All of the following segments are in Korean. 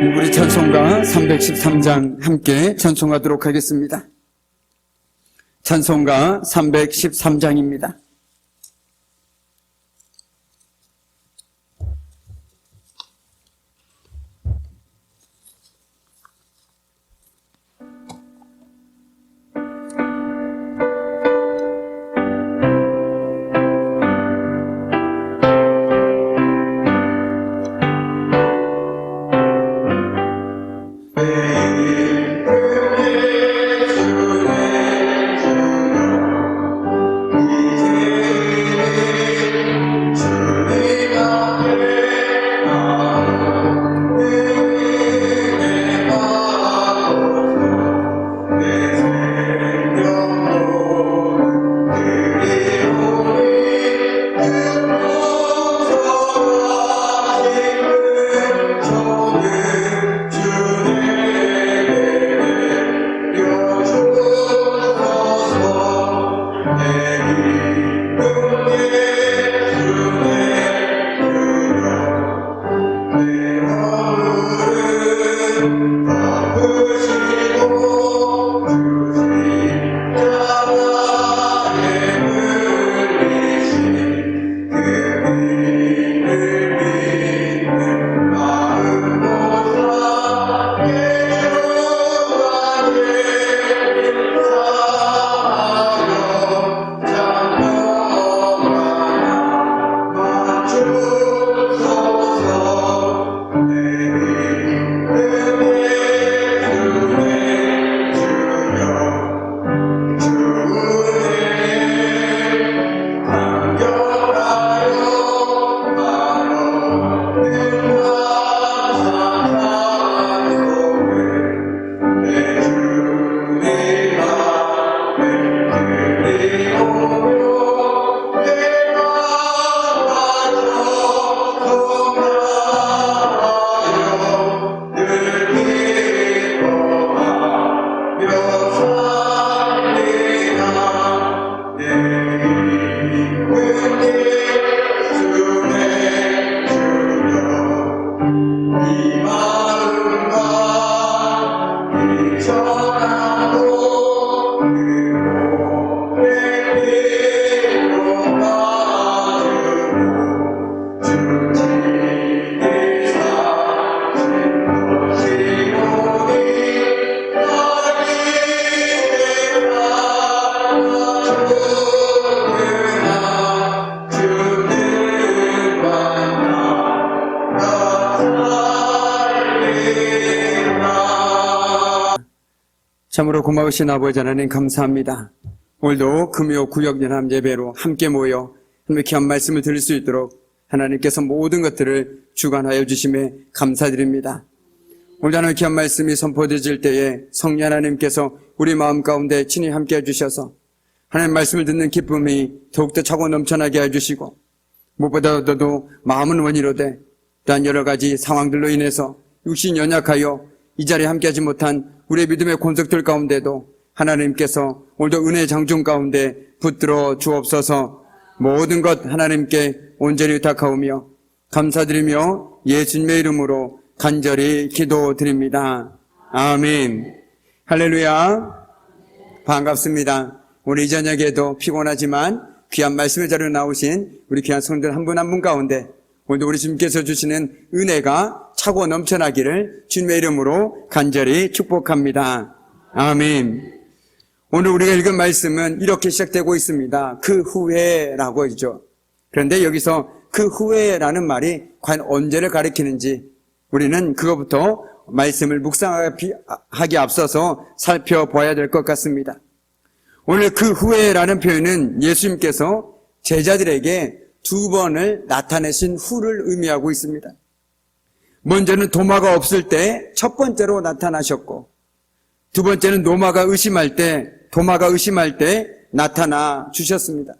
우리 찬송가 313장 함께 찬송하도록 하겠습니다. 찬송가 313장입니다. 참으로 고마우신 아버지 하나님 감사합니다. 오늘도 금요 구역연합 예배로 함께 모여 하나님의 귀한 말씀을 들을 수 있도록 하나님께서 모든 것들을 주관하여 주심에 감사드립니다. 오늘 하나님의 귀한 말씀이 선포되질 때에 성령 하나님께서 우리 마음 가운데 친히 함께 해주셔서 하나님의 말씀을 듣는 기쁨이 더욱더 차고 넘쳐나게 해주시고 무엇보다도 마음은 원이로되 또한 여러 가지 상황들로 인해서 육신이 연약하여 이 자리에 함께하지 못한 우리의 믿음의 권속들 가운데도 하나님께서 오늘도 은혜의 장중 가운데 붙들어 주옵소서. 모든 것 하나님께 온전히 의탁하오며 감사드리며 예수님의 이름으로 간절히 기도드립니다. 아멘. 할렐루야. 반갑습니다. 오늘 이 저녁에도 피곤하지만 귀한 말씀의 자리로 나오신 우리 귀한 성도들 한 분 한 분 가운데 오늘도 우리 주님께서 주시는 은혜가 차고 넘쳐나기를 주님의 이름으로 간절히 축복합니다. 아멘. 오늘 우리가 읽은 말씀은 이렇게 시작되고 있습니다. 그 후에라고 하죠. 그런데 여기서 그 후에라는 말이 과연 언제를 가리키는지 우리는 그것부터 말씀을 묵상하기 앞서서 살펴봐야 될 것 같습니다. 오늘 그 후에라는 표현은 예수님께서 제자들에게 두 번을 나타내신 후를 의미하고 있습니다. 먼저는 도마가 없을 때 첫 번째로 나타나셨고, 두 번째는 도마가 의심할 때 나타나 주셨습니다.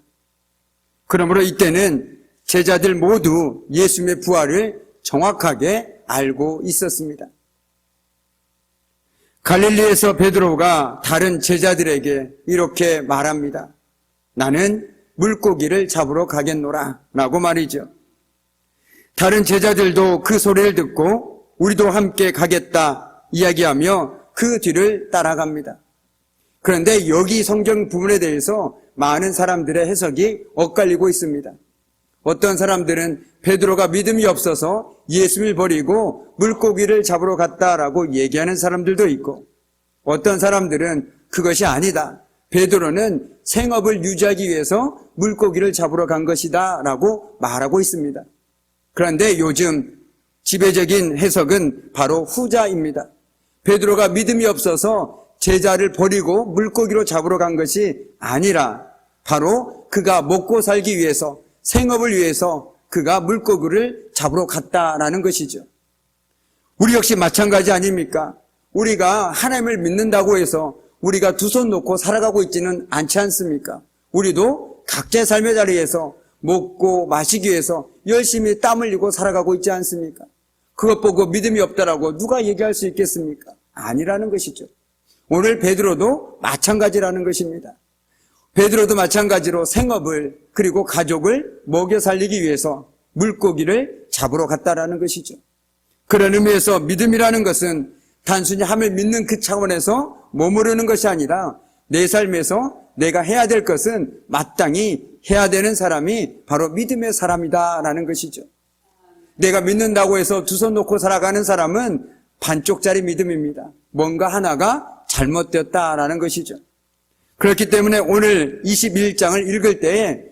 그러므로 이때는 제자들 모두 예수님의 부활을 정확하게 알고 있었습니다. 갈릴리에서 베드로가 다른 제자들에게 이렇게 말합니다. 나는 물고기를 잡으러 가겠노라 라고 말이죠. 다른 제자들도 그 소리를 듣고 우리도 함께 가겠다 이야기하며 그 뒤를 따라갑니다. 그런데 여기 성경 부분에 대해서 많은 사람들의 해석이 엇갈리고 있습니다. 어떤 사람들은 베드로가 믿음이 없어서 예수를 버리고 물고기를 잡으러 갔다라고 얘기하는 사람들도 있고, 어떤 사람들은 그것이 아니다, 베드로는 생업을 유지하기 위해서 물고기를 잡으러 간 것이다 라고 말하고 있습니다. 그런데 요즘 지배적인 해석은 바로 후자입니다. 베드로가 믿음이 없어서 제자를 버리고 물고기로 잡으러 간 것이 아니라 바로 그가 먹고 살기 위해서, 생업을 위해서 그가 물고기를 잡으러 갔다라는 것이죠. 우리 역시 마찬가지 아닙니까? 우리가 하나님을 믿는다고 해서 우리가 두 손 놓고 살아가고 있지는 않지 않습니까? 우리도 각자의 삶의 자리에서 먹고 마시기 위해서 열심히 땀 흘리고 살아가고 있지 않습니까? 그것 보고 믿음이 없다라고 누가 얘기할 수 있겠습니까? 아니라는 것이죠. 오늘 베드로도 마찬가지라는 것입니다. 베드로도 마찬가지로 생업을, 그리고 가족을 먹여 살리기 위해서 물고기를 잡으러 갔다라는 것이죠. 그런 의미에서 믿음이라는 것은 단순히 하나님을 믿는 그 차원에서 머무르는 것이 아니라 내 삶에서 내가 해야 될 것은 마땅히 해야 되는 사람이 바로 믿음의 사람이다라는 것이죠. 내가 믿는다고 해서 두 손 놓고 살아가는 사람은 반쪽짜리 믿음입니다. 뭔가 하나가 잘못되었다라는 것이죠. 그렇기 때문에 오늘 21장을 읽을 때에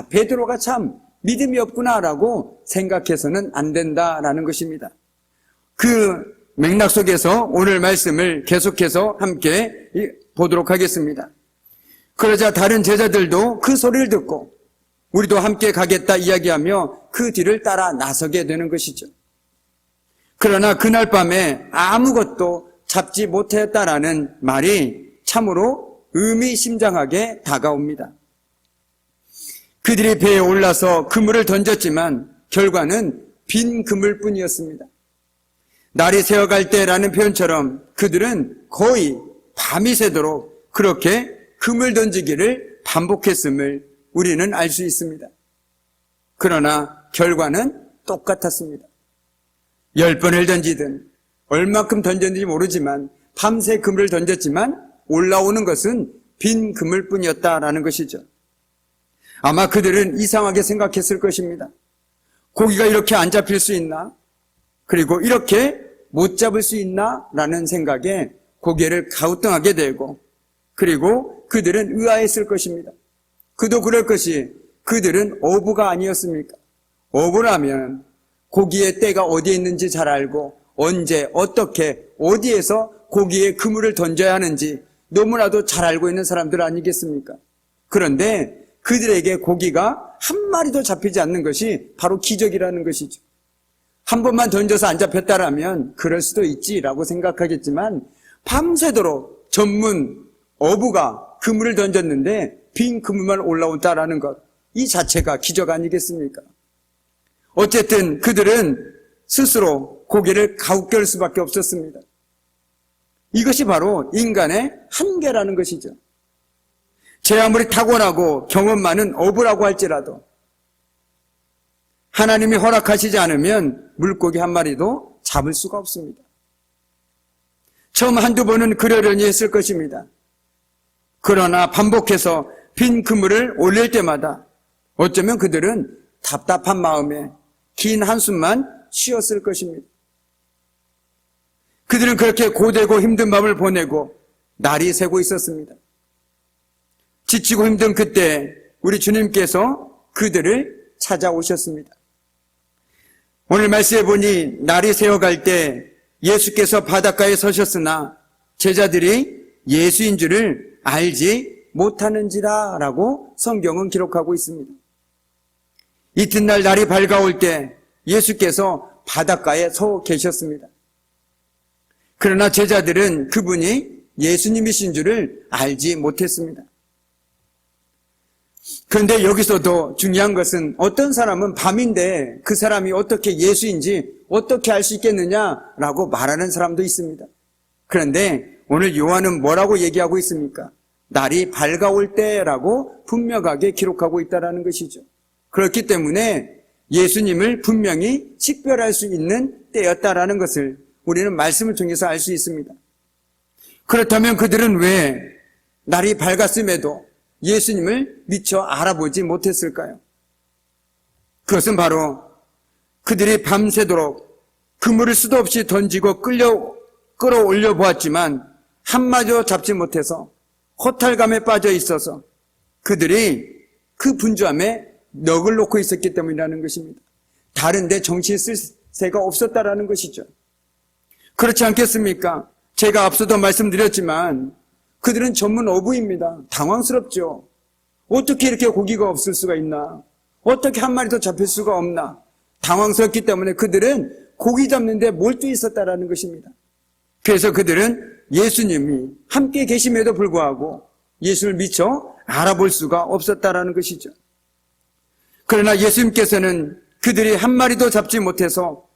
베드로가 참 믿음이 없구나라고 생각해서는 안 된다라는 것입니다. 그 맥락 속에서 오늘 말씀을 계속해서 함께 보도록 하겠습니다. 그러자 다른 제자들도 그 소리를 듣고 우리도 함께 가겠다 이야기하며 그 뒤를 따라 나서게 되는 것이죠. 그러나 그날 밤에 아무것도 잡지 못했다라는 말이 참으로 의미심장하게 다가옵니다. 그들이 배에 올라서 그물을 던졌지만 결과는 빈 그물뿐이었습니다. 날이 새어갈 때라는 표현처럼 그들은 거의 밤이 새도록 그렇게 그물 던지기를 반복했음을 우리는 알 수 있습니다. 그러나 결과는 똑같았습니다. 10번을 던지든 얼마큼 던졌는지 모르지만 밤새 그물을 던졌지만 올라오는 것은 빈 그물뿐이었다라는 것이죠. 아마 그들은 이상하게 생각했을 것입니다. 고기가 이렇게 안 잡힐 수 있나? 그리고 이렇게 못 잡을 수 있나? 라는 생각에 고개를 갸우뚱하게 되고, 그리고 그들은 의아했을 것입니다. 그도 그럴 것이, 그들은 어부가 아니었습니까? 어부라면 고기의 때가 어디에 있는지 잘 알고 언제 어떻게 어디에서 고기의 그물을 던져야 하는지 너무나도 잘 알고 있는 사람들 아니겠습니까? 그런데 그들에게 고기가 한 마리도 잡히지 않는 것이 바로 기적이라는 것이죠. 한 번만 던져서 안 잡혔다라면 그럴 수도 있지라고 생각하겠지만 밤새도록 전문 어부가 그물을 던졌는데 빈 그물만 올라온다라는 것, 이 자체가 기적 아니겠습니까? 어쨌든 그들은 스스로 고개를 갸웃갤 수밖에 없었습니다. 이것이 바로 인간의 한계라는 것이죠. 제 아무리 타고나고 경험 많은 어부라고 할지라도 하나님이 허락하시지 않으면 물고기 한 마리도 잡을 수가 없습니다. 처음 한두 번은 그러려니 했을 것입니다. 그러나 반복해서 빈 그물을 올릴 때마다 어쩌면 그들은 답답한 마음에 긴 한숨만 쉬었을 것입니다. 그들은 그렇게 고되고 힘든 밤을 보내고 날이 새고 있었습니다. 지치고 힘든 그때 우리 주님께서 그들을 찾아오셨습니다. 오늘 말씀해 보니 날이 새어갈 때 예수께서 바닷가에 서셨으나 제자들이 예수인 줄을 알지 못하는지라 라고 성경은 기록하고 있습니다. 이튿날 날이 밝아올 때 예수께서 바닷가에 서 계셨습니다. 그러나 제자들은 그분이 예수님이신 줄을 알지 못했습니다. 그런데 여기서도 중요한 것은 어떤 사람은 밤인데 그 사람이 어떻게 예수인지 어떻게 알 수 있겠느냐라고 말하는 사람도 있습니다. 그런데 오늘 요한은 뭐라고 얘기하고 있습니까? 날이 밝아올 때라고 분명하게 기록하고 있다는 것이죠. 그렇기 때문에 예수님을 분명히 식별할 수 있는 때였다라는 것을 우리는 말씀을 통해서 알 수 있습니다. 그렇다면 그들은 왜 날이 밝았음에도 예수님을 미처 알아보지 못했을까요? 그것은 바로 그들이 밤새도록 그물을 수도 없이 던지고 끌어올려 보았지만 한마디도 잡지 못해서 허탈감에 빠져 있어서 그들이 그 분주함에 넋을 놓고 있었기 때문이라는 것입니다. 다른 데 정신을 쓸 새가 없었다라는 것이죠. 그렇지 않겠습니까? 제가 앞서도 말씀드렸지만 그들은 전문 어부입니다. 당황스럽죠. 어떻게 이렇게 고기가 없을 수가 있나? 어떻게 한 마리도 잡힐 수가 없나? 당황스럽기 때문에 그들은 고기 잡는 데 몰두해 있었다라는 것입니다. 그래서 그들은 예수님이 함께 계심에도 불구하고 예수를 미처 알아볼 수가 없었다라는 것이죠. 그러나 예수님께서는 그들이 한 마리도 잡지 못해서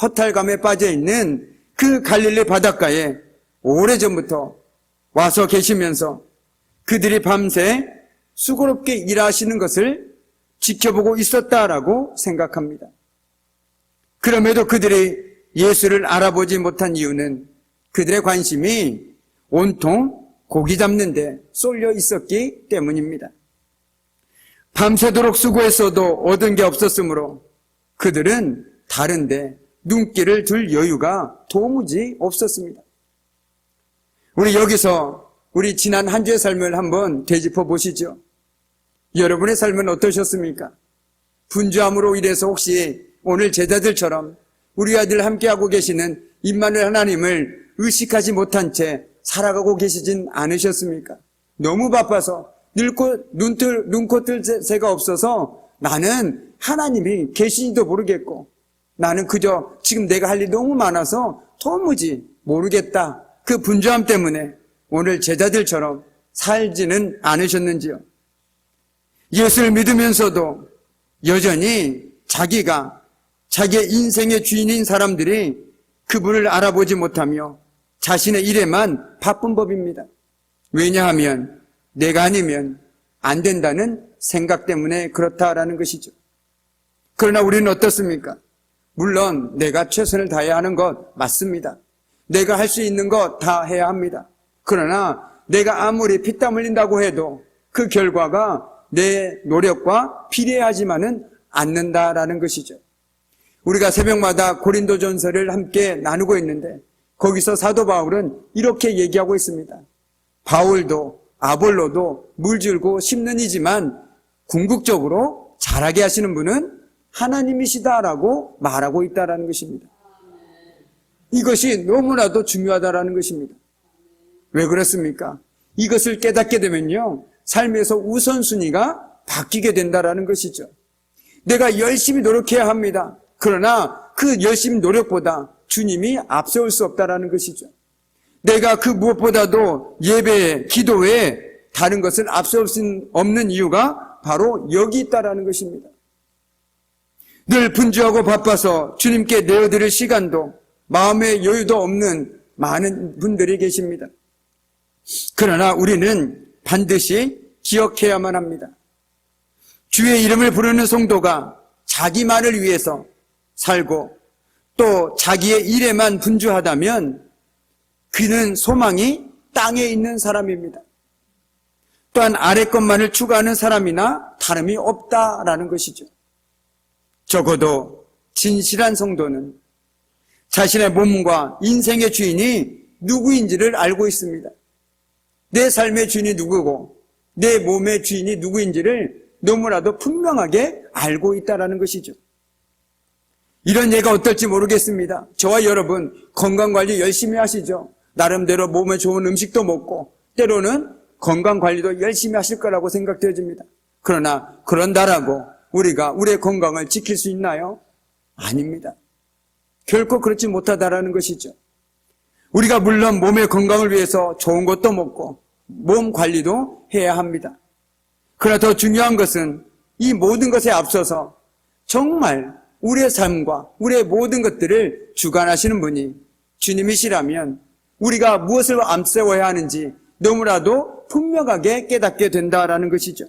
허탈감에 빠져 있는 그 갈릴리 바닷가에 오래전부터 와서 계시면서 그들이 밤새 수고롭게 일하시는 것을 지켜보고 있었다라고 생각합니다. 그럼에도 그들이 예수를 알아보지 못한 이유는 그들의 관심이 온통 고기 잡는 데 쏠려 있었기 때문입니다. 밤새도록 수고했어도 얻은 게 없었으므로 그들은 다른 데 눈길을 둘 여유가 도무지 없었습니다. 우리 여기서 우리 지난 한 주의 삶을 한번 되짚어 보시죠. 여러분의 삶은 어떠셨습니까? 분주함으로 인해서 혹시 오늘 제자들처럼 우리와 늘 함께하고 계시는 임마누엘 하나님을 의식하지 못한 채 살아가고 계시진 않으셨습니까? 너무 바빠서 눈코 뜰 새가 없어서 나는 하나님이 계신지도 모르겠고 나는 그저 지금 내가 할 일이 너무 많아서 도무지 모르겠다. 그 분주함 때문에 오늘 제자들처럼 살지는 않으셨는지요? 예수를 믿으면서도 여전히 자기가 자기의 인생의 주인인 사람들이 그분을 알아보지 못하며 자신의 일에만 바쁜 법입니다. 왜냐하면 내가 아니면 안 된다는 생각 때문에 그렇다라는 것이죠. 그러나 우리는 어떻습니까? 물론 내가 최선을 다해야 하는 것 맞습니다. 내가 할 수 있는 것 다 해야 합니다. 그러나 내가 아무리 피땀 흘린다고 해도 그 결과가 내 노력과 비례하지만은 않는다라는 것이죠. 우리가 새벽마다 고린도전서를 함께 나누고 있는데 거기서 사도 바울은 이렇게 얘기하고 있습니다. 바울도 아볼로도 물질고 심는 이지만 궁극적으로 자라게 하시는 분은 하나님이시다라고 말하고 있다라는 것입니다. 이것이 너무나도 중요하다라는 것입니다. 왜 그렇습니까? 이것을 깨닫게 되면요, 삶에서 우선순위가 바뀌게 된다라는 것이죠. 내가 열심히 노력해야 합니다. 그러나 그 열심히 노력보다 주님이 앞세울 수 없다라는 것이죠. 내가 그 무엇보다도 예배에, 기도에 다른 것을 앞세울 수 없는 이유가 바로 여기 있다라는 것입니다. 늘 분주하고 바빠서 주님께 내어드릴 시간도 마음의 여유도 없는 많은 분들이 계십니다. 그러나 우리는 반드시 기억해야만 합니다. 주의 이름을 부르는 성도가 자기만을 위해서 살고 또 자기의 일에만 분주하다면 그는 소망이 땅에 있는 사람입니다. 또한 아래 것만을 추구하는 사람이나 다름이 없다라는 것이죠. 적어도 진실한 성도는 자신의 몸과 인생의 주인이 누구인지를 알고 있습니다. 내 삶의 주인이 누구고 내 몸의 주인이 누구인지를 너무나도 분명하게 알고 있다는 것이죠. 이런 예가 어떨지 모르겠습니다. 저와 여러분 건강관리 열심히 하시죠. 나름대로 몸에 좋은 음식도 먹고 때로는 건강관리도 열심히 하실 거라고 생각되어집니다. 그러나 그런다라고 우리가 우리의 건강을 지킬 수 있나요? 아닙니다. 결코 그렇지 못하다라는 것이죠. 우리가 물론 몸의 건강을 위해서 좋은 것도 먹고 몸 관리도 해야 합니다. 그러나 더 중요한 것은 이 모든 것에 앞서서 정말 우리의 삶과 우리의 모든 것들을 주관하시는 분이 주님이시라면 우리가 무엇을 앞세워야 하는지 너무나도 분명하게 깨닫게 된다라는 것이죠.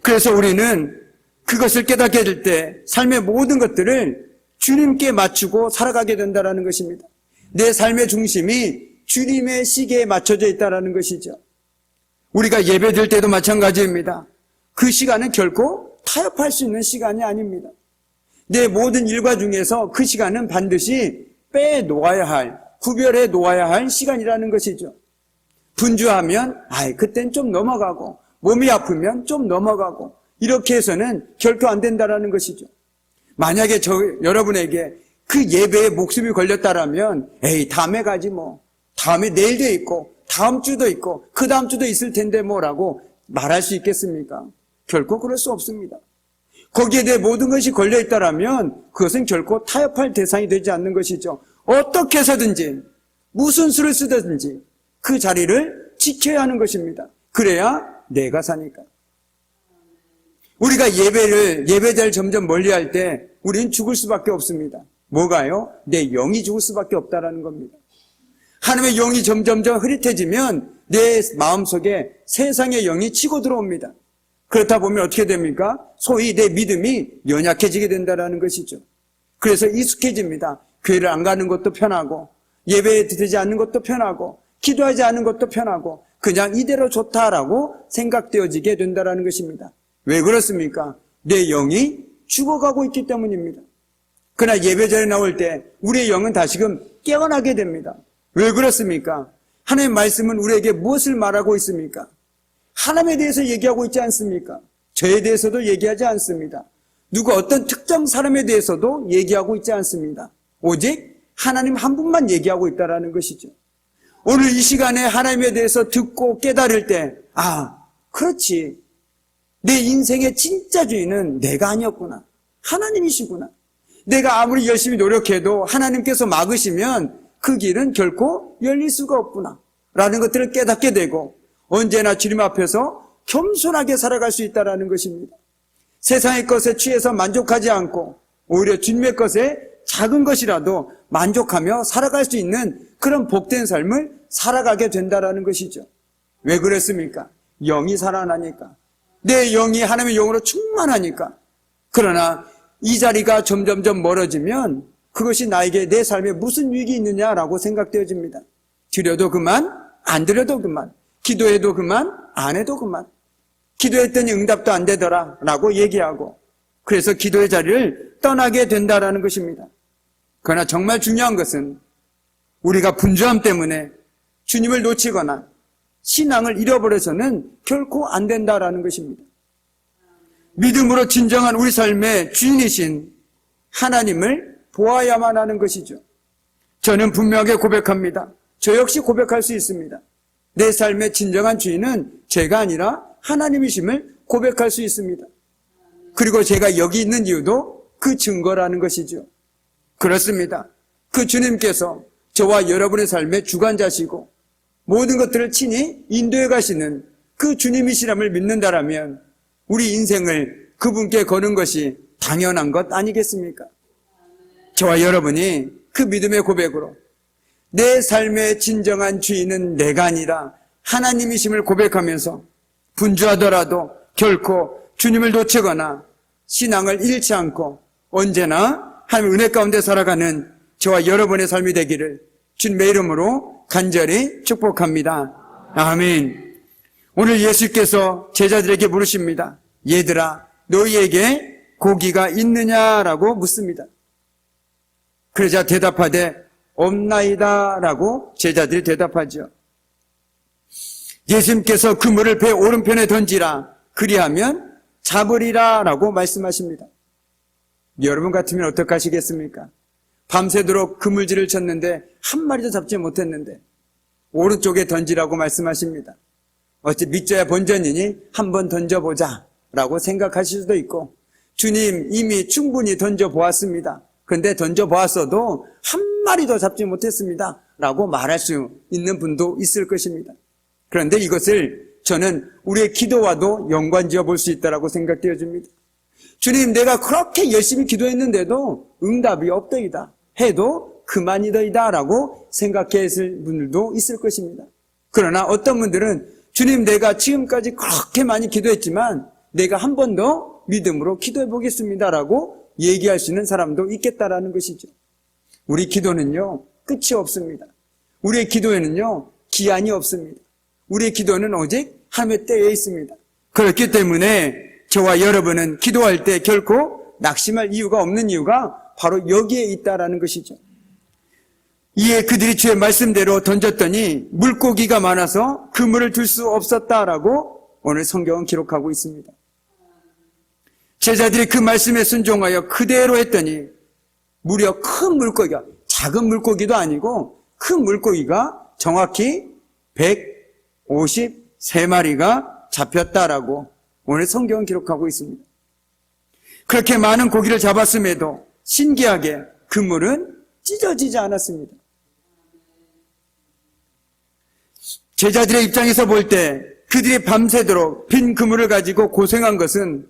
그래서 우리는 그것을 깨닫게 될 때 삶의 모든 것들을 주님께 맞추고 살아가게 된다는 것입니다. 내 삶의 중심이 주님의 시계에 맞춰져 있다는 것이죠. 우리가 예배드릴 때도 마찬가지입니다. 그 시간은 결코 타협할 수 있는 시간이 아닙니다. 내 모든 일과 중에서 그 시간은 반드시 빼놓아야 할, 구별해 놓아야 할 시간이라는 것이죠. 분주하면 그땐 좀 넘어가고, 몸이 아프면 좀 넘어가고, 이렇게 해서는 결코 안 된다는 것이죠. 만약에 여러분에게 그 예배에 목숨이 걸렸다라면 다음에 가지 뭐, 다음에 내일도 있고 다음 주도 있고 그 다음 주도 있을 텐데 뭐라고 말할 수 있겠습니까? 결코 그럴 수 없습니다. 거기에 내 모든 것이 걸려있다라면 그것은 결코 타협할 대상이 되지 않는 것이죠. 어떻게 해서든지 무슨 수를 쓰든지 그 자리를 지켜야 하는 것입니다. 그래야 내가 사니까. 우리가 예배자를 점점 멀리할 때 우리는 죽을 수밖에 없습니다. 뭐가요? 내 영이 죽을 수밖에 없다라는 겁니다. 하나님의 영이 점점점 흐릿해지면 내 마음속에 세상의 영이 치고 들어옵니다. 그렇다 보면 어떻게 됩니까? 소위 내 믿음이 연약해지게 된다는 것이죠. 그래서 익숙해집니다. 교회를 안 가는 것도 편하고, 예배에 드리지 않는 것도 편하고, 기도하지 않는 것도 편하고, 그냥 이대로 좋다라고 생각되어지게 된다는 것입니다. 왜 그렇습니까? 내 영이 죽어가고 있기 때문입니다. 그러나 예배전에 나올 때 우리의 영은 다시금 깨어나게 됩니다. 왜 그렇습니까? 하나님의 말씀은 우리에게 무엇을 말하고 있습니까? 하나님에 대해서 얘기하고 있지 않습니까? 저에 대해서도 얘기하지 않습니다. 누구 어떤 특정 사람에 대해서도 얘기하고 있지 않습니다. 오직 하나님 한 분만 얘기하고 있다는 것이죠. 오늘 이 시간에 하나님에 대해서 듣고 깨달을 때 그렇지, 내 인생의 진짜 주인은 내가 아니었구나, 하나님이시구나. 내가 아무리 열심히 노력해도 하나님께서 막으시면 그 길은 결코 열릴 수가 없구나 라는 것들을 깨닫게 되고, 언제나 주님 앞에서 겸손하게 살아갈 수 있다는 것입니다. 세상의 것에 취해서 만족하지 않고 오히려 주님의 것에 작은 것이라도 만족하며 살아갈 수 있는 그런 복된 삶을 살아가게 된다는 것이죠. 왜 그랬습니까? 영이 살아나니까, 내 영이 하나님의 영으로 충만하니까. 그러나 이 자리가 점점점 멀어지면 그것이 나에게 내 삶에 무슨 유익이 있느냐라고 생각되어집니다. 드려도 그만, 안 드려도 그만, 기도해도 그만, 안 해도 그만, 기도했더니 응답도 안 되더라 라고 얘기하고, 그래서 기도의 자리를 떠나게 된다는 것입니다. 그러나 정말 중요한 것은 우리가 분주함 때문에 주님을 놓치거나 신앙을 잃어버려서는 결코 안 된다는 것입니다. 믿음으로 진정한 우리 삶의 주인이신 하나님을 보아야만 하는 것이죠. 저는 분명하게 고백합니다. 저 역시 고백할 수 있습니다. 내 삶의 진정한 주인은 제가 아니라 하나님이심을 고백할 수 있습니다. 그리고 제가 여기 있는 이유도 그 증거라는 것이죠. 그렇습니다. 그 주님께서 저와 여러분의 삶의 주관자시고 모든 것들을 친히 인도해 가시는 그 주님이시람을 믿는다라면 우리 인생을 그분께 거는 것이 당연한 것 아니겠습니까? 저와 여러분이 그 믿음의 고백으로 내 삶의 진정한 주인은 내가 아니라 하나님이심을 고백하면서 분주하더라도 결코 주님을 놓치거나 신앙을 잃지 않고 언제나 하나님의 은혜 가운데 살아가는 저와 여러분의 삶이 되기를 주님의 이름으로 간절히 축복합니다. 아멘. 오늘 예수께서 제자들에게 물으십니다. 얘들아, 너희에게 고기가 있느냐라고 묻습니다. 그러자 대답하되 없나이다 라고 제자들이 대답하죠. 예수님께서 그물을 배 오른편에 던지라, 그리하면 잡으리라 라고 말씀하십니다. 여러분 같으면 어떡하시겠습니까? 밤새도록 그물질을 쳤는데 한 마리도 잡지 못했는데 오른쪽에 던지라고 말씀하십니다. 어찌 믿져야 본전이니 한번 던져보자 라고 생각하실 수도 있고, 주님 이미 충분히 던져보았습니다. 그런데 던져보았어도 한 마리도 잡지 못했습니다 라고 말할 수 있는 분도 있을 것입니다. 그런데 이것을 저는 우리의 기도와도 연관지어 볼 수 있다고 생각되어집니다. 주님, 내가 그렇게 열심히 기도했는데도 응답이 없더이다 해도 그만이더이다 라고 생각했을 분들도 있을 것입니다. 그러나 어떤 분들은 주님, 내가 지금까지 그렇게 많이 기도했지만 내가 한 번 더 믿음으로 기도해 보겠습니다 라고 얘기할 수 있는 사람도 있겠다라는 것이죠. 우리 기도는요, 끝이 없습니다. 우리의 기도에는요, 기한이 없습니다. 우리의 기도는 오직 하나님의 때에 있습니다. 그렇기 때문에 저와 여러분은 기도할 때 결코 낙심할 이유가 없는 이유가 바로 여기에 있다라는 것이죠. 이에 그들이 주의 말씀대로 던졌더니 물고기가 많아서 그물을 들 수 없었다라고 오늘 성경은 기록하고 있습니다. 제자들이 그 말씀에 순종하여 그대로 했더니 무려 큰 물고기가, 작은 물고기도 아니고 큰 물고기가 정확히 153마리가 잡혔다라고 오늘 성경은 기록하고 있습니다. 그렇게 많은 고기를 잡았음에도 신기하게 그물은 찢어지지 않았습니다. 제자들의 입장에서 볼 때 그들이 밤새도록 빈 그물을 가지고 고생한 것은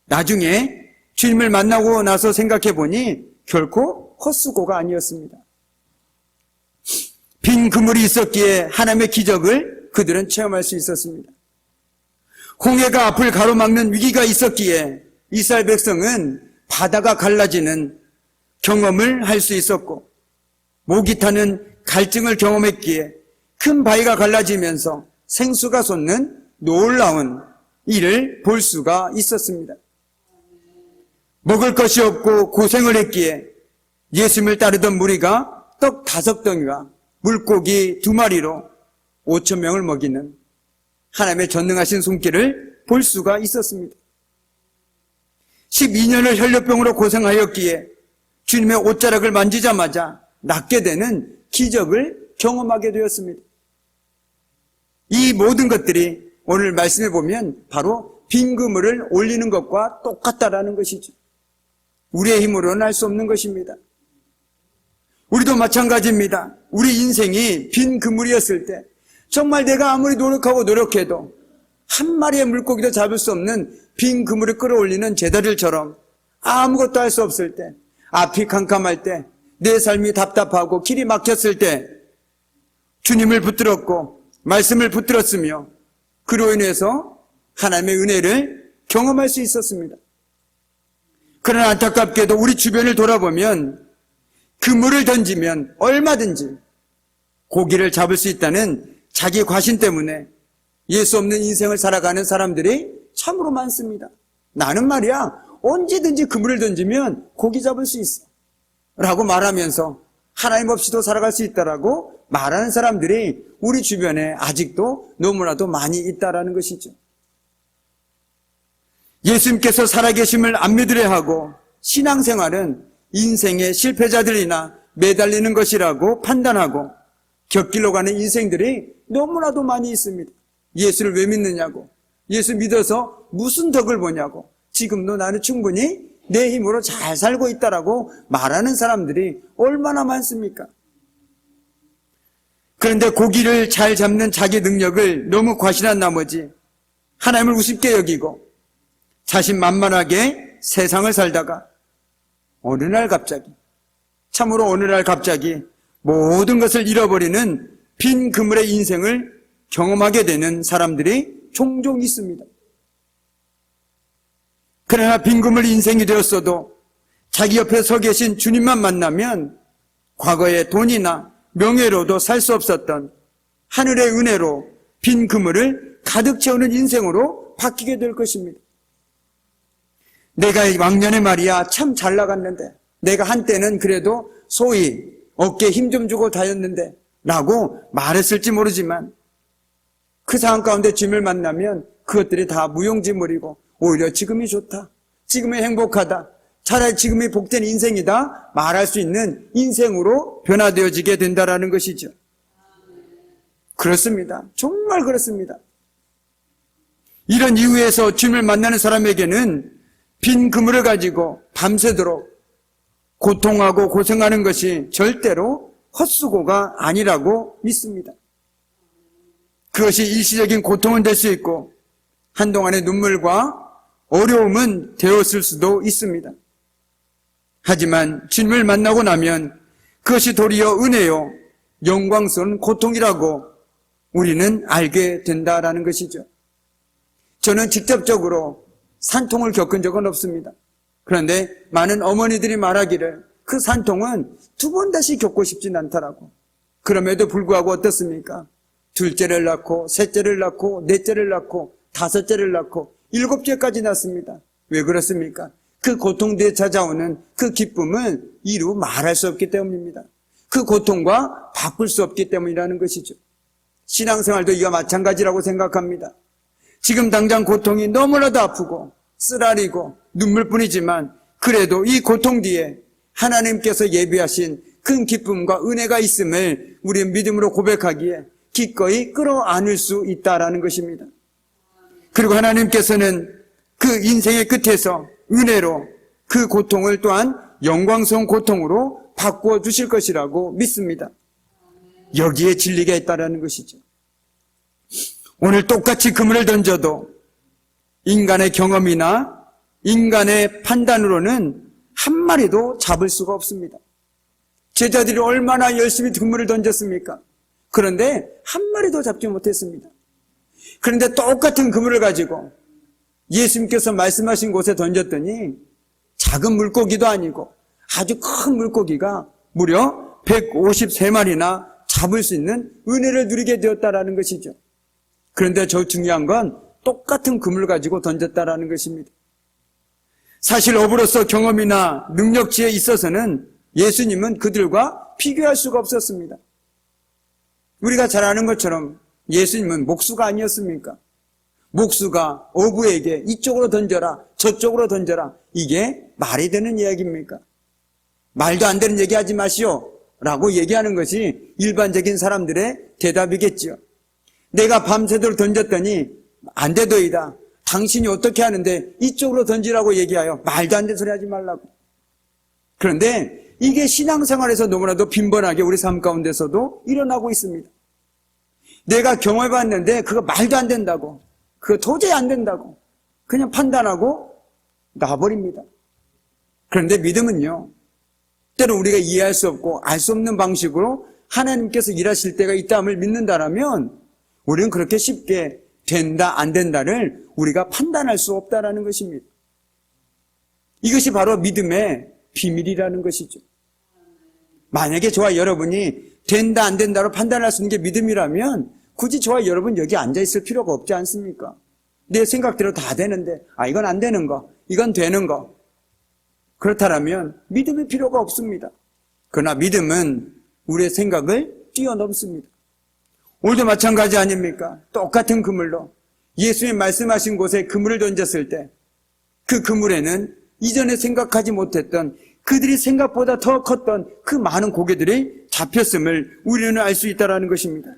나중에 주님을 만나고 나서 생각해 보니 결코 헛수고가 아니었습니다. 빈 그물이 있었기에 하나님의 기적을 그들은 체험할 수 있었습니다. 홍해가 앞을 가로막는 위기가 있었기에 이스라엘 백성은 바다가 갈라지는 경험을 할 수 있었고, 목이 타는 갈증을 경험했기에 큰 바위가 갈라지면서 생수가 솟는 놀라운 일을 볼 수가 있었습니다. 먹을 것이 없고 고생을 했기에 예수님을 따르던 무리가 떡 5덩이와 물고기 2마리로 5,000명을 먹이는 하나님의 전능하신 손길을 볼 수가 있었습니다. 12년을 혈류병으로 고생하였기에 주님의 옷자락을 만지자마자 낫게 되는 기적을 경험하게 되었습니다. 이 모든 것들이 오늘 말씀에 보면 바로 빈 그물을 올리는 것과 똑같다라는 것이죠. 우리의 힘으로는 할 수 없는 것입니다. 우리도 마찬가지입니다. 우리 인생이 빈 그물이었을 때 정말 내가 아무리 노력해도 한 마리의 물고기도 잡을 수 없는 빈 그물을 끌어올리는 제자들처럼 아무것도 할 수 없을 때, 앞이 캄캄할 때, 내 삶이 답답하고 길이 막혔을 때 주님을 붙들었고 말씀을 붙들었으며 그로 인해서 하나님의 은혜를 경험할 수 있었습니다. 그러나 안타깝게도 우리 주변을 돌아보면 그물을 던지면 얼마든지 고기를 잡을 수 있다는 자기 과신 때문에 예수 없는 인생을 살아가는 사람들이 참으로 많습니다. 나는 말이야 언제든지 그물을 던지면 고기 잡을 수 있어 라고 말하면서 하나님 없이도 살아갈 수 있다라고 말하는 사람들이 우리 주변에 아직도 너무나도 많이 있다라는 것이죠. 예수님께서 살아계심을 안 믿으려 하고 신앙생활은 인생의 실패자들이나 매달리는 것이라고 판단하고 곁길로 가는 인생들이 너무나도 많이 있습니다. 예수를 왜 믿느냐고, 예수 믿어서 무슨 덕을 보냐고, 지금도 나는 충분히 내 힘으로 잘 살고 있다라고 말하는 사람들이 얼마나 많습니까? 그런데 고기를 잘 잡는 자기 능력을 너무 과신한 나머지 하나님을 우습게 여기고 자신만만하게 세상을 살다가 어느 날 갑자기, 참으로 어느 날 갑자기 모든 것을 잃어버리는 빈 그물의 인생을 경험하게 되는 사람들이 종종 있습니다. 그러나 빈 그물 인생이 되었어도 자기 옆에 서 계신 주님만 만나면 과거의 돈이나 명예로도 살 수 없었던 하늘의 은혜로 빈 그물을 가득 채우는 인생으로 바뀌게 될 것입니다. 내가 왕년에 말이야 참 잘 나갔는데, 내가 한때는 그래도 소위 어깨에 힘 좀 주고 다녔는데 라고 말했을지 모르지만 그 상황 가운데 주님을 만나면 그것들이 다 무용지물이고 오히려 지금이 좋다, 지금이 행복하다, 차라리 지금이 복된 인생이다 말할 수 있는 인생으로 변화되어지게 된다라는 것이죠. 그렇습니다. 정말 그렇습니다. 이런 이유에서 주님을 만나는 사람에게는 빈 그물을 가지고 밤새도록 고통하고 고생하는 것이 절대로 헛수고가 아니라고 믿습니다. 그것이 일시적인 고통은 될 수 있고 한동안의 눈물과 어려움은 되었을 수도 있습니다. 하지만 주님을 만나고 나면 그것이 도리어 은혜요 영광스러운 고통이라고 우리는 알게 된다라는 것이죠. 저는 직접적으로 산통을 겪은 적은 없습니다. 그런데 많은 어머니들이 말하기를 그 산통은 두 번 다시 겪고 싶진 않더라고. 그럼에도 불구하고 어떻습니까? 둘째를 낳고, 셋째를 낳고, 넷째를 낳고, 다섯째를 낳고, 일곱째까지 낳습니다. 왜 그렇습니까? 그 고통 뒤에 찾아오는 그 기쁨을 이루 말할 수 없기 때문입니다. 그 고통과 바꿀 수 없기 때문이라는 것이죠. 신앙생활도 이와 마찬가지라고 생각합니다. 지금 당장 고통이 너무나도 아프고 쓰라리고 눈물뿐이지만 그래도 이 고통 뒤에 하나님께서 예비하신 큰 기쁨과 은혜가 있음을 우리는 믿음으로 고백하기에 기꺼이 끌어안을 수 있다라는 것입니다. 그리고 하나님께서는 그 인생의 끝에서 은혜로 그 고통을 또한 영광스러운 고통으로 바꾸어 주실 것이라고 믿습니다. 여기에 진리가 있다라는 것이죠. 오늘 똑같이 그물을 던져도 인간의 경험이나 인간의 판단으로는 한 마리도 잡을 수가 없습니다. 제자들이 얼마나 열심히 그물을 던졌습니까? 그런데 한 마리도 잡지 못했습니다. 그런데 똑같은 그물을 가지고 예수님께서 말씀하신 곳에 던졌더니 작은 물고기도 아니고 아주 큰 물고기가 무려 153마리나 잡을 수 있는 은혜를 누리게 되었다라는 것이죠. 그런데 저 중요한 건 똑같은 그물을 가지고 던졌다라는 것입니다. 사실 업으로서 경험이나 능력치에 있어서는 예수님은 그들과 비교할 수가 없었습니다. 우리가 잘 아는 것처럼 예수님은 목수가 아니었습니까? 목수가 어부에게 이쪽으로 던져라, 저쪽으로 던져라. 이게 말이 되는 이야기입니까? 말도 안 되는 얘기 하지 마시오 라고 얘기하는 것이 일반적인 사람들의 대답이겠지요. 내가 밤새도록 던졌더니 안 되더이다. 당신이 어떻게 하는데 이쪽으로 던지라고 얘기하여 말도 안 되는 소리 하지 말라고. 그런데 이게 신앙생활에서 너무나도 빈번하게 우리 삶 가운데서도 일어나고 있습니다. 내가 경험해봤는데 그거 말도 안 된다고, 그거 도저히 안 된다고 그냥 판단하고 놔버립니다. 그런데 믿음은요, 때로 우리가 이해할 수 없고 알 수 없는 방식으로 하나님께서 일하실 때가 있다함을 믿는다라면 우리는 그렇게 쉽게 된다 안 된다를 우리가 판단할 수 없다라는 것입니다. 이것이 바로 믿음의 비밀이라는 것이죠. 만약에 저와 여러분이 된다 안 된다로 판단할 수 있는 게 믿음이라면 굳이 저와 여러분 여기 앉아 있을 필요가 없지 않습니까? 내 생각대로 다 되는데 이건 안 되는 거, 이건 되는 거. 그렇다면 믿음이 필요가 없습니다. 그러나 믿음은 우리의 생각을 뛰어넘습니다. 오늘도 마찬가지 아닙니까? 똑같은 그물로 예수님 말씀하신 곳에 그물을 던졌을 때 그 그물에는 이전에 생각하지 못했던 그들이 생각보다 더 컸던 그 많은 고개들이 잡혔음을 우리는 알 수 있다는 것입니다.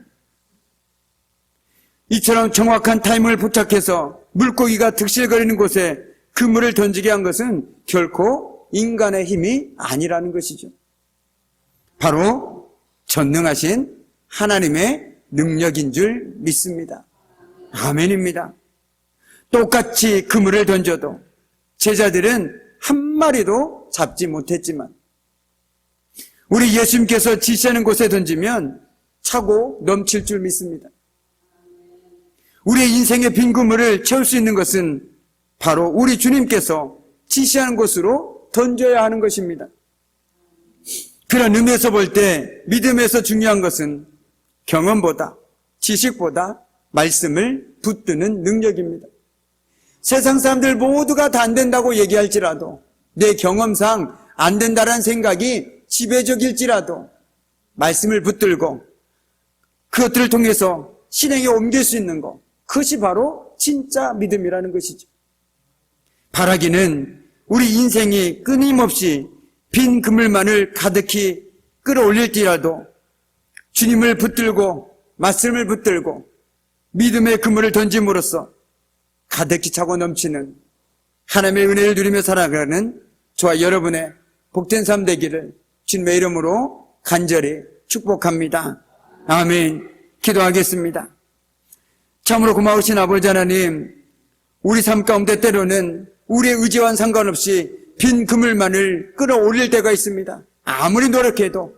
이처럼 정확한 타이밍을 부탁해서 물고기가 득실거리는 곳에 그물을 던지게 한 것은 결코 인간의 힘이 아니라는 것이죠. 바로 전능하신 하나님의 능력인 줄 믿습니다. 아멘입니다. 똑같이 그물을 던져도 제자들은 한 마리도 잡지 못했지만 우리 예수님께서 지시하는 곳에 던지면 차고 넘칠 줄 믿습니다. 우리의 인생의 빈 그물을 채울 수 있는 것은 바로 우리 주님께서 지시하는 곳으로 던져야 하는 것입니다. 그런 의미에서 볼 때 믿음에서 중요한 것은 경험보다 지식보다 말씀을 붙드는 능력입니다. 세상 사람들 모두가 다 안 된다고 얘기할지라도 내 경험상 안 된다라는 생각이 지배적일지라도 말씀을 붙들고 그것들을 통해서 실행에 옮길 수 있는 것, 그것이 바로 진짜 믿음이라는 것이죠. 바라기는 우리 인생이 끊임없이 빈 그물만을 가득히 끌어올릴지라도 주님을 붙들고 말씀을 붙들고 믿음의 그물을 던짐으로써 가득히 차고 넘치는 하나님의 은혜를 누리며 살아가는 저와 여러분의 복된 삶 되기를 주님의 이름으로 간절히 축복합니다. 아멘. 기도하겠습니다. 참으로 고마우신 아버지 하나님, 우리 삶 가운데 때로는 우리의 의지와는 상관없이 빈 그물만을 끌어올릴 때가 있습니다. 아무리 노력해도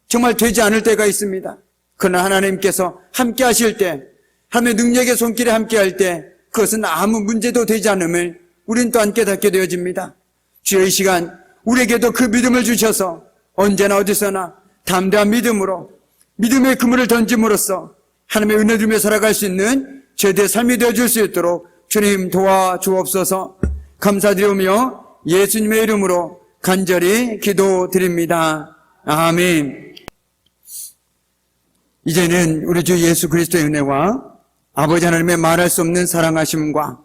정말 되지 않을 때가 있습니다. 그러나 하나님께서 함께 하실 때, 하나님의 능력의 손길에 함께 할 때 그것은 아무 문제도 되지 않음을 우리는 또한 깨닫게 되어집니다. 주여 이 시간 우리에게도 그 믿음을 주셔서 언제나 어디서나 담대한 믿음으로 믿음의 그물을 던짐으로써 하나님의 은혜 누리며 살아갈 수 있는 제대의 삶이 되어줄 수 있도록 주님 도와주옵소서. 감사드리며 예수님의 이름으로 간절히 기도드립니다. 아멘. 이제는 우리 주 예수 그리스도의 은혜와 아버지 하나님의 말할 수 없는 사랑하심과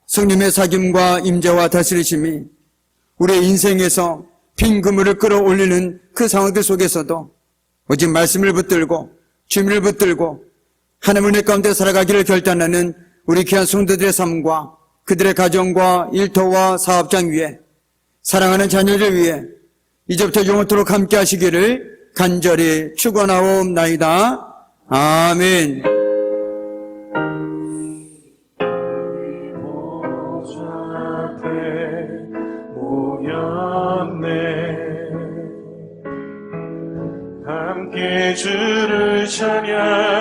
성령의 사귐과 임재와 다스리심이 우리의 인생에서 빈 그물을 끌어올리는 그 상황들 속에서도 오직 말씀을 붙들고 주님을 붙들고 하나님의 은혜 가운데 살아가기를 결단하는 우리 귀한 성도들의 삶과 그들의 가정과 일터와 사업장 위에 사랑하는 자녀들 위해 이제부터 영원토록 함께 하시기를 간절히 축원하옵나이다. 아멘. 함께 주를 찬양